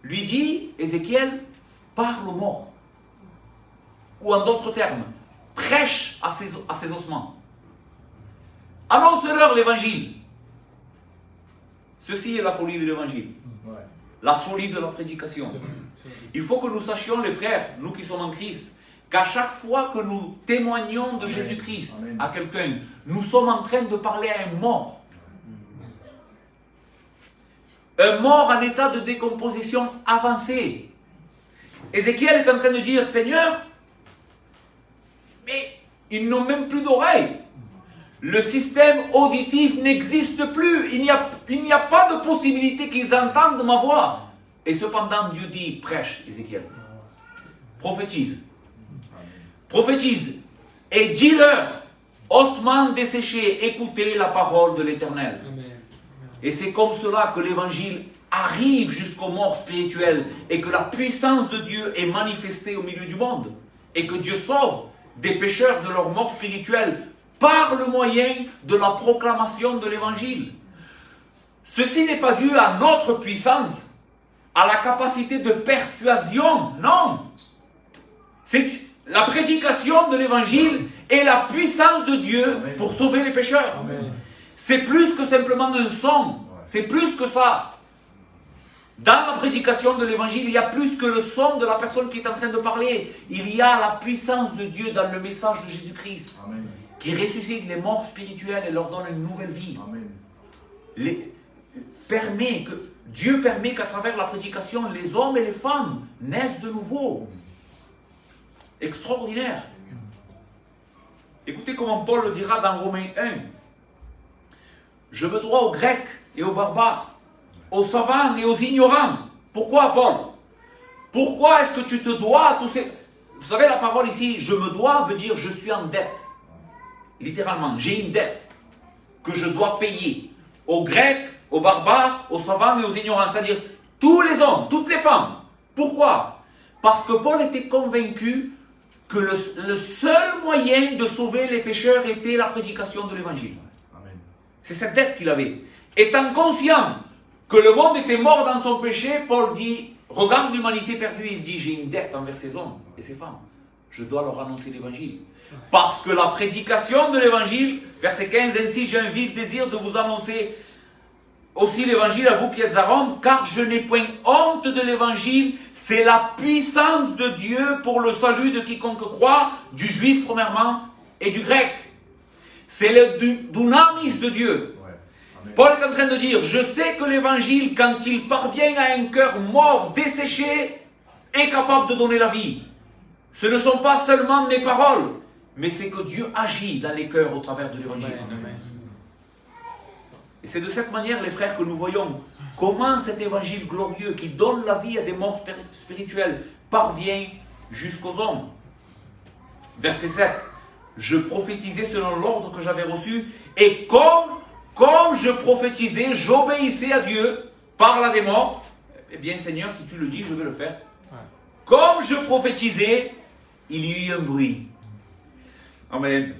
lui dit, Ézéchiel, parle aux morts. Ou en d'autres termes, prêche à ces ossements. Annonce-leur l'évangile. Ceci est la folie de l'évangile. Ouais. La folie de la prédication. Il faut que nous sachions, les frères, nous qui sommes en Christ, qu'à chaque fois que nous témoignons de Jésus-Christ à quelqu'un, nous sommes en train de parler à un mort. Un mort en état de décomposition avancée. Ézéchiel est en train de dire, Seigneur, mais ils n'ont même plus d'oreilles. Le système auditif n'existe plus. Il n'y a pas de possibilité qu'ils entendent ma voix. Et cependant, Dieu dit, prêche, Ézéchiel. Prophétise. Prophétise. Et dis-leur, ossements desséchés, écoutez la parole de l'Éternel. Et c'est comme cela que l'évangile arrive jusqu'aux morts spirituels et que la puissance de Dieu est manifestée au milieu du monde. Et que Dieu sauve des pécheurs de leur mort spirituelle par le moyen de la proclamation de l'évangile. Ceci n'est pas dû à notre puissance, à la capacité de persuasion, non. C'est la prédication de l'évangile et la puissance de Dieu pour sauver les pécheurs. C'est plus que simplement un son, c'est plus que ça. Dans la prédication de l'évangile, il y a plus que le son de la personne qui est en train de parler. Il y a la puissance de Dieu dans le message de Jésus-Christ qui ressuscite les morts spirituels et leur donne une nouvelle vie. Dieu permet qu'à travers la prédication, les hommes et les femmes naissent de nouveau. Extraordinaire. Écoutez comment Paul le dira dans Romains 1. Je me dois aux Grecs et aux barbares, aux savants et aux ignorants. Pourquoi, Paul? Pourquoi est-ce que tu te dois à tous ces... Vous savez, la parole ici, je me dois, veut dire je suis en dette. Littéralement, j'ai une dette que je dois payer aux Grecs, aux barbares, aux savants et aux ignorants. C'est-à-dire tous les hommes, toutes les femmes. Pourquoi? Parce que Paul était convaincu que le seul moyen de sauver les pécheurs était la prédication de l'évangile. C'est cette dette qu'il avait. Étant conscient que le monde était mort dans son péché, Paul dit, regarde l'humanité perdue, il dit, j'ai une dette envers ces hommes et ces femmes. Je dois leur annoncer l'évangile. Parce que la prédication de l'évangile, verset 15, ainsi j'ai un vif désir de vous annoncer aussi l'évangile à vous qui êtes à Rome, car je n'ai point honte de l'évangile, c'est la puissance de Dieu pour le salut de quiconque croit, du juif premièrement et du grec. C'est le dunamis de Dieu. Paul est en train de dire, je sais que l'évangile, quand il parvient à un cœur mort, desséché, est capable de donner la vie. Ce ne sont pas seulement mes paroles, mais c'est que Dieu agit dans les cœurs au travers de l'évangile. Et c'est de cette manière, les frères, que nous voyons comment cet évangile glorieux qui donne la vie à des morts spirituels parvient jusqu'aux hommes. Verset 7. Je prophétisais selon l'ordre que j'avais reçu, et comme je prophétisais, j'obéissais à Dieu par la des morts. Eh bien, Seigneur, si tu le dis, je vais le faire. Comme je prophétisais, il y eut un bruit. Amen.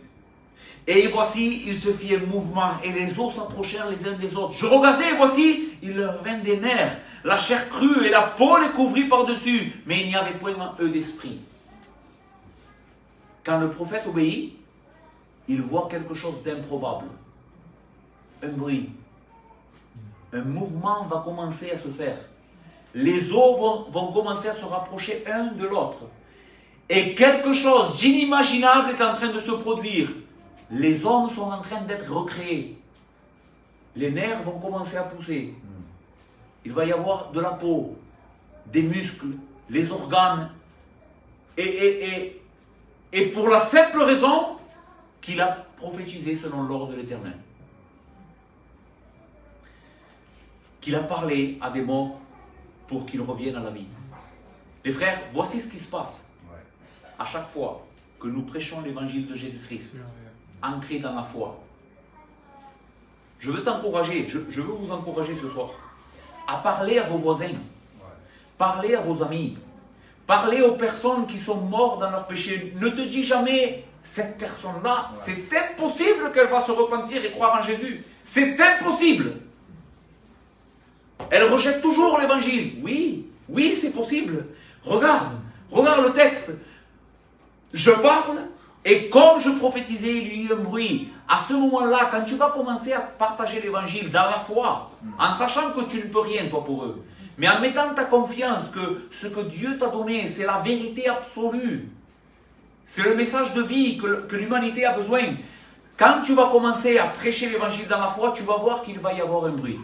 Et voici, il se fit un mouvement, et les os s'approchèrent les uns des autres. Je regardais, et voici, il leur vint des nerfs. La chair crue et la peau les couvrit par-dessus, mais il n'y avait point en eux d'esprit. Quand le prophète obéit, il voit quelque chose d'improbable. Un bruit. Un mouvement va commencer à se faire. Les os vont commencer à se rapprocher un de l'autre. Et quelque chose d'inimaginable est en train de se produire. Les hommes sont en train d'être recréés. Les nerfs vont commencer à pousser. Il va y avoir de la peau, des muscles, les organes. Et pour la simple raison qu'il a prophétisé selon l'ordre de l'Éternel. Qu'il a parlé à des morts pour qu'ils reviennent à la vie. Les frères, voici ce qui se passe. À chaque fois que nous prêchons l'évangile de Jésus-Christ, ancré dans la foi. Je veux t'encourager, je veux vous encourager ce soir à parler à vos voisins, parler à vos amis, parler aux personnes qui sont mortes dans leur péché. Ne te dis jamais, cette personne-là, c'est impossible qu'elle va se repentir et croire en Jésus. C'est impossible. Elle rejette toujours l'évangile. Oui, c'est possible. Regarde le texte. Je parle, et comme je prophétisais, il y eut un bruit. À ce moment-là, quand tu vas commencer à partager l'évangile dans la foi, en sachant que tu ne peux rien, toi, pour eux, mais en mettant ta confiance que ce que Dieu t'a donné, c'est la vérité absolue, c'est le message de vie que l'humanité a besoin. Quand tu vas commencer à prêcher l'évangile dans la foi, tu vas voir qu'il va y avoir un bruit.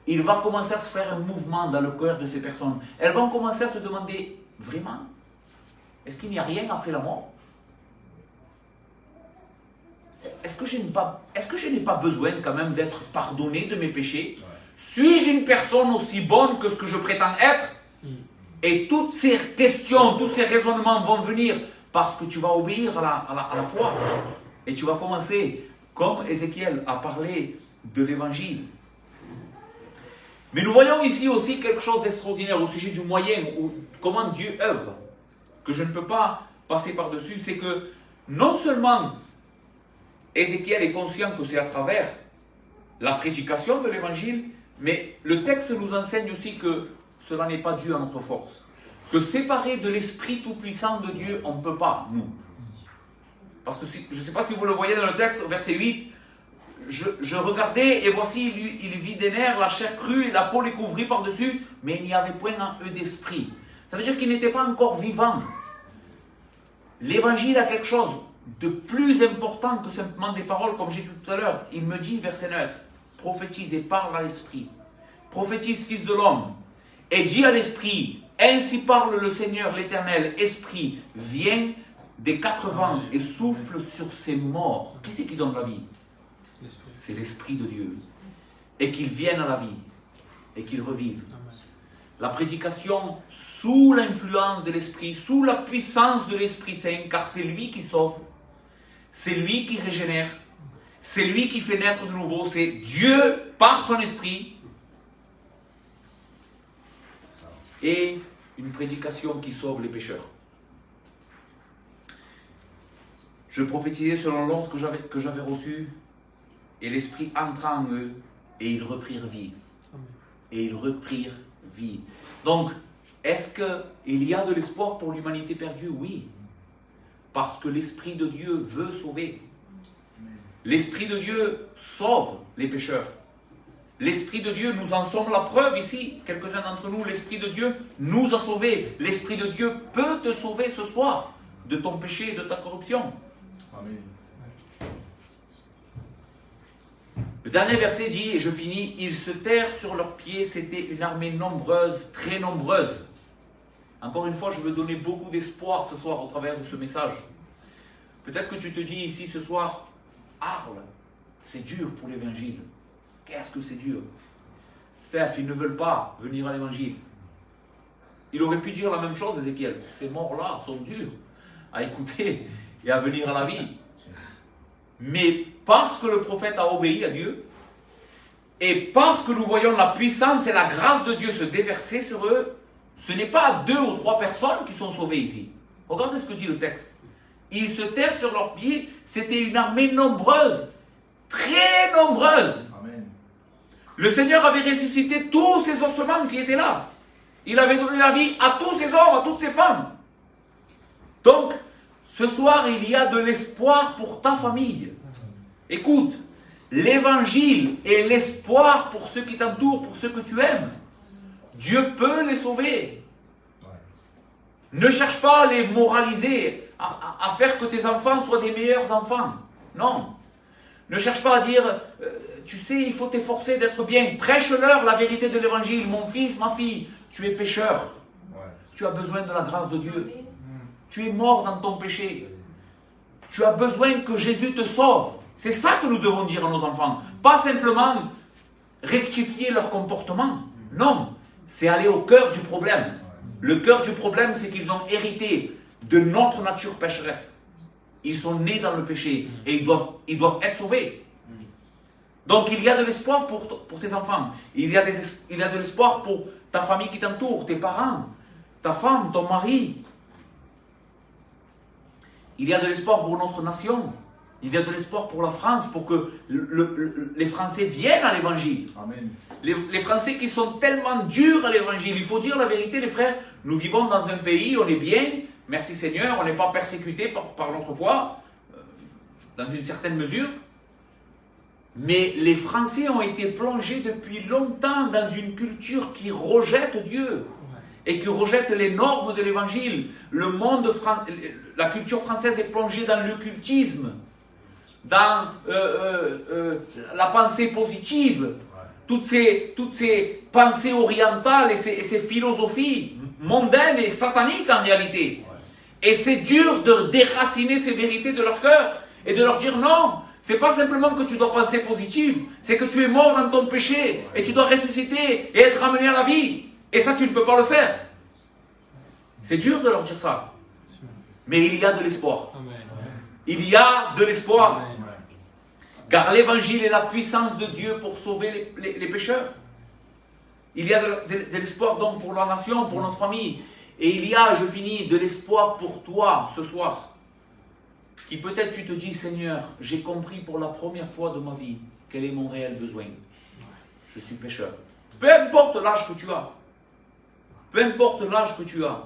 Il va commencer à se faire un mouvement dans le cœur de ces personnes. Elles vont commencer à se demander, vraiment, est-ce qu'il n'y a rien après la mort? Est-ce que je n'ai pas besoin quand même d'être pardonné de mes péchés? Suis-je une personne aussi bonne que ce que je prétends être? Et toutes ces questions, tous ces raisonnements vont venir parce que tu vas obéir à la foi. Et tu vas commencer, comme Ézéchiel, à parler de l'évangile. Mais nous voyons ici aussi quelque chose d'extraordinaire au sujet du moyen, ou comment Dieu œuvre, que je ne peux pas passer par-dessus. C'est que non seulement Ézéchiel est conscient que c'est à travers la prédication de l'évangile, mais le texte nous enseigne aussi que cela n'est pas dû à notre force. Que séparé de l'Esprit Tout-Puissant de Dieu, on ne peut pas, nous. Parce que je ne sais pas si vous le voyez dans le texte, verset 8, je regardais et voici, il vit des nerfs, la chair crue, la peau les couvrit par-dessus, mais il n'y avait point en eux d'esprit. Ça veut dire qu'ils n'étaient pas encore vivants. L'évangile a quelque chose de plus important que simplement des paroles, comme j'ai dit tout à l'heure. Il me dit, verset 9, prophétise et parle à l'esprit. Prophétise, fils de l'homme, et dis à l'esprit, ainsi parle le Seigneur, l'Éternel, esprit, viens des quatre vents et souffle sur ces morts. Qui c'est qui donne la vie? C'est l'Esprit de Dieu. Et qu'ils viennent à la vie, et qu'ils revivent. La prédication sous l'influence de l'Esprit, sous la puissance de l'Esprit Saint, car c'est lui qui sauve, c'est lui qui régénère, c'est lui qui fait naître de nouveau, c'est Dieu par son Esprit. Et une prédication qui sauve les pécheurs. Je prophétisais selon l'ordre que j'avais reçu, et l'Esprit entra en eux, et ils reprirent vie. Et ils reprirent vie. Donc, est-ce qu'il y a de l'espoir pour l'humanité perdue? Oui. Parce que l'Esprit de Dieu veut sauver. L'Esprit de Dieu sauve les pécheurs. L'Esprit de Dieu, nous en sommes la preuve ici, quelques-uns d'entre nous, l'Esprit de Dieu nous a sauvés. L'Esprit de Dieu peut te sauver ce soir de ton péché et de ta corruption. Amen. Le dernier verset dit, et je finis, ils se terrent sur leurs pieds, c'était une armée nombreuse, très nombreuse. Encore une fois, je veux donner beaucoup d'espoir ce soir au travers de ce message. Peut-être que tu te dis ici ce soir, Arles, c'est dur pour l'évangile. Qu'est-ce que c'est dur? Steph, ils ne veulent pas venir à l'évangile. Il aurait pu dire la même chose, Ézéchiel. Ces morts-là sont durs à écouter et à venir à la vie. Mais parce que le prophète a obéi à Dieu, et parce que nous voyons la puissance et la grâce de Dieu se déverser sur eux, ce n'est pas 2 ou 3 personnes qui sont sauvées ici. Regardez ce que dit le texte. Ils se terrent sur leurs pieds, c'était une armée nombreuse, très nombreuse. Amen. Le Seigneur avait ressuscité tous ces ossements qui étaient là. Il avait donné la vie à tous ces hommes, à toutes ces femmes. Donc, ce soir, il y a de l'espoir pour ta famille. Écoute, l'évangile est l'espoir pour ceux qui t'entourent, pour ceux que tu aimes. Dieu peut les sauver. Ne cherche pas à les moraliser, à faire que tes enfants soient des meilleurs enfants. Non. Ne cherche pas à dire, tu sais, il faut t'efforcer d'être bien. Prêche-leur la vérité de l'évangile. Mon fils, ma fille, tu es pécheur. Tu as besoin de la grâce de Dieu. Tu es mort dans ton péché. Tu as besoin que Jésus te sauve. C'est ça que nous devons dire à nos enfants. Pas simplement rectifier leur comportement. Non. C'est aller au cœur du problème. Le cœur du problème, c'est qu'ils ont hérité de notre nature pécheresse. Ils sont nés dans le péché et ils doivent être sauvés. Donc il y a de l'espoir pour tes enfants. Il y a de l'espoir pour ta famille qui t'entoure, tes parents, ta femme, ton mari. Il y a de l'espoir pour notre nation. Il y a de l'espoir pour la France, pour que les Français viennent à l'évangile. Amen. Les Français qui sont tellement durs à l'évangile. Il faut dire la vérité, les frères. Nous vivons dans un pays, on est bien, merci Seigneur, on n'est pas persécuté par notre foi, dans une certaine mesure. Mais les Français ont été plongés depuis longtemps dans une culture qui rejette Dieu et qui rejette les normes de l'évangile. La culture française est plongée dans l'occultisme, dans la pensée positive, toutes ces pensées orientales et ces philosophies mondaines et sataniques en réalité. Et c'est dur de déraciner ces vérités de leur cœur et de leur dire non. C'est pas simplement que tu dois penser positif, c'est que tu es mort dans ton péché et tu dois ressusciter et être ramené à la vie. Et ça, tu ne peux pas le faire. C'est dur de leur dire ça. Mais il y a de l'espoir. Il y a de l'espoir. Car l'évangile est la puissance de Dieu pour sauver les pécheurs. Il y a de l'espoir donc pour la nation, pour notre famille. Et il y a, je finis, de l'espoir pour toi ce soir. Qui peut-être tu te dis, Seigneur, j'ai compris pour la première fois de ma vie quel est mon réel besoin. Je suis pécheur. Peu importe l'âge que tu as. Peu importe l'âge que tu as.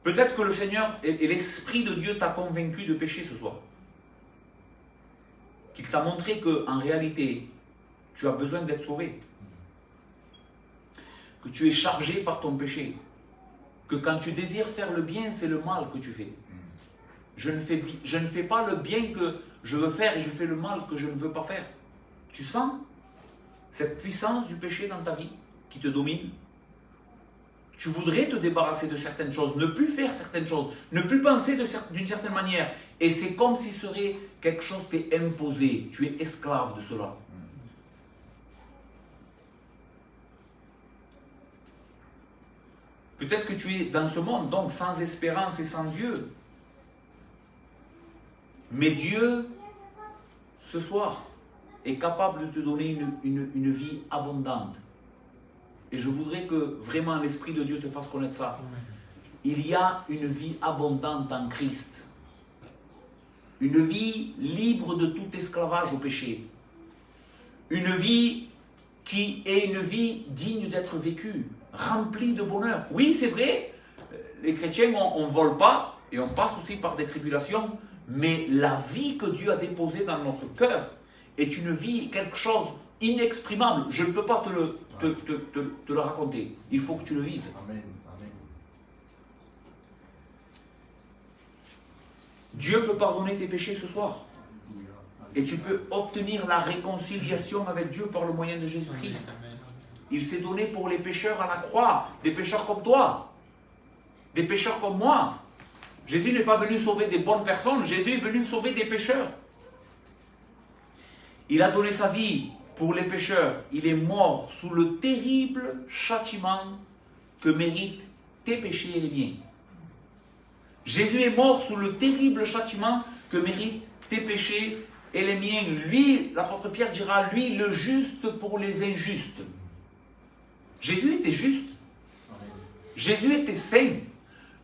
Peut-être que le Seigneur et l'Esprit de Dieu t'a convaincu de pécher ce soir. Qu'il t'a montré qu'en réalité, tu as besoin d'être sauvé. Que tu es chargé par ton péché. Que quand tu désires faire le bien, c'est le mal que tu fais. Je ne fais pas le bien que je veux faire et je fais le mal que je ne veux pas faire. Tu sens cette puissance du péché dans ta vie qui te domine? Tu voudrais te débarrasser de certaines choses, ne plus faire certaines choses, ne plus penser d'une certaine manière. Et c'est comme si ce serait quelque chose qui t'est imposé. Tu es esclave de cela. Peut-être que tu es dans ce monde, donc sans espérance et sans Dieu. Mais Dieu, ce soir, est capable de te donner une vie abondante. Et je voudrais que vraiment l'Esprit de Dieu te fasse connaître ça. Il y a une vie abondante en Christ. Une vie libre de tout esclavage au péché. Une vie qui est une vie digne d'être vécue, remplie de bonheur. Oui, c'est vrai, les chrétiens, on ne vole pas et on passe aussi par des tribulations, mais la vie que Dieu a déposée dans notre cœur est une vie, quelque chose inexprimable. Je ne peux pas te le raconter. Il faut que tu le vives. Amen. Amen. Dieu peut pardonner tes péchés ce soir. Et tu peux obtenir la réconciliation avec Dieu par le moyen de Jésus-Christ. Il s'est donné pour les pécheurs à la croix, des pécheurs comme toi, des pécheurs comme moi. Jésus n'est pas venu sauver des bonnes personnes, Jésus est venu sauver des pécheurs. Il a donné sa vie pour les pécheurs. Il est mort sous le terrible châtiment que méritent tes péchés et les miens. Jésus est mort sous le terrible châtiment que méritent tes péchés et les miens. Lui, l'apôtre Pierre dira, lui, le juste pour les injustes. Jésus était juste. Jésus était saint.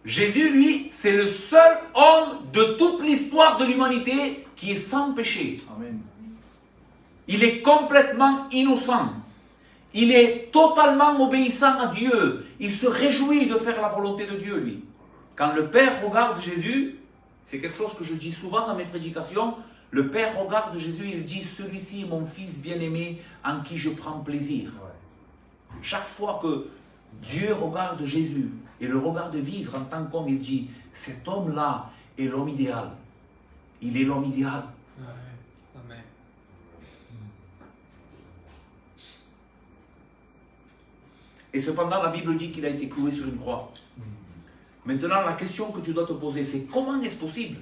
Jésus, lui, c'est le seul homme de toute l'histoire de l'humanité qui est sans péché. Amen. Il est complètement innocent. Il est totalement obéissant à Dieu. Il se réjouit de faire la volonté de Dieu, lui. Quand le Père regarde Jésus, c'est quelque chose que je dis souvent dans mes prédications, le Père regarde Jésus et il dit, celui-ci est mon Fils bien-aimé en qui je prends plaisir. Ouais. Chaque fois que Dieu regarde Jésus et le regarde vivre en tant qu'homme, il dit, cet homme-là est l'homme idéal. Il est l'homme idéal. Ouais. Amen. Et cependant, la Bible dit qu'il a été cloué sur une croix. Maintenant, la question que tu dois te poser, c'est comment est-ce possible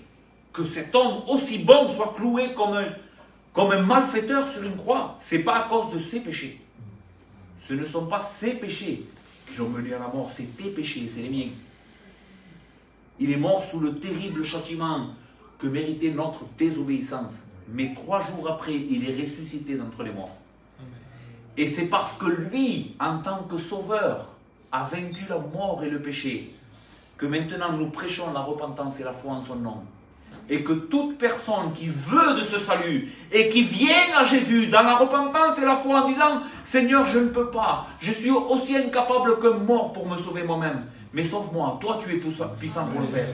que cet homme aussi bon soit cloué comme un malfaiteur sur une croix? Ce n'est pas à cause de ses péchés. Ce ne sont pas ses péchés qui l'ont mené à la mort, c'est tes péchés, c'est les miens. Il est mort sous le terrible châtiment que méritait notre désobéissance. Mais 3 jours après, il est ressuscité d'entre les morts. Et c'est parce que lui, en tant que sauveur, a vaincu la mort et le péché, que maintenant nous prêchons la repentance et la foi en son nom. Et que toute personne qui veut de ce salut et qui vient à Jésus dans la repentance et la foi en disant « Seigneur, je ne peux pas, je suis aussi incapable qu'un mort pour me sauver moi-même, mais sauve-moi, toi tu es puissant pour le faire.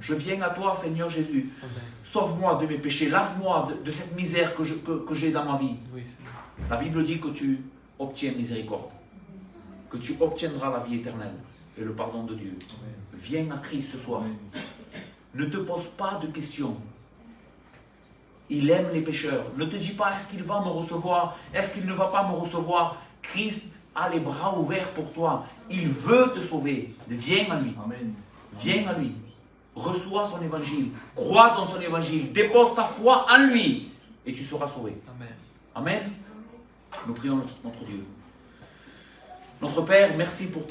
Je viens à toi, Seigneur Jésus, sauve-moi de mes péchés, lave-moi de cette misère que j'ai dans ma vie. » La Bible dit que tu obtiens miséricorde, que tu obtiendras la vie éternelle et le pardon de Dieu. Viens à Christ ce soir. Ne te pose pas de questions. Il aime les pécheurs. Ne te dis pas, est-ce qu'il va me recevoir? Est-ce qu'il ne va pas me recevoir? Christ a les bras ouverts pour toi. Il veut te sauver. Viens à lui. Amen. Viens à lui. Reçois son évangile. Crois dans son évangile. Dépose ta foi en lui. Et tu seras sauvé. Amen. Amen. Nous prions notre Dieu. Notre Père, merci pour ta